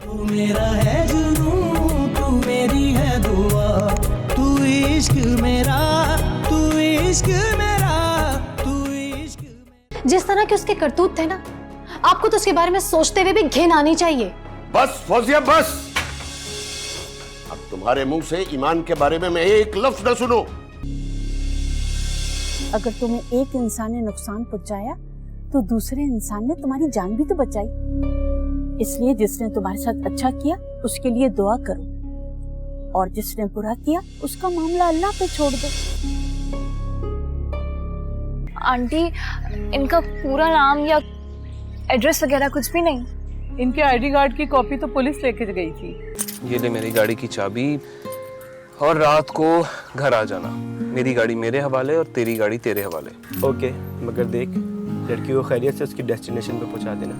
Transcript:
तू मेरा है जुनून, तू मेरी है दुआ, तू इश्क मेरा, तू इश्क मेरा, तू इश्क मेरा। जिस तरह के उसके करतूत थे ना, आपको तो उसके बारे में सोचते हुए भी घिन आनी चाहिए। बस फौजिया बस। अब तुम्हारे मुंह से ईमान के बारे में मैं एक लफ्ज न सुनूं। अगर तुम्हें एक इंसान ने नुकसान पहुंचाया तो दूसरे इंसान ने तुम्हारी जान भी तो बचाई। इसलिए जिसने तुम्हारे साथ अच्छा किया उसके लिए दुआ करो, और जिसने बुरा किया उसका मामला अल्लाह पे छोड़ दो। आंटी, इनका पूरा नाम या एड्रेस वगैरह कुछ भी नहीं? इनके आईडी कार्ड की कॉपी तो पुलिस लेके गई थी। ये ले मेरी गाड़ी की चाबी, और रात को घर आ जाना। मेरी गाड़ी मेरे हवाले और तेरी गाड़ी तेरे हवाले। ओके, मगर देख, लड़की को खैरियत से उसकी डेस्टिनेशन पे पहुंचा देना।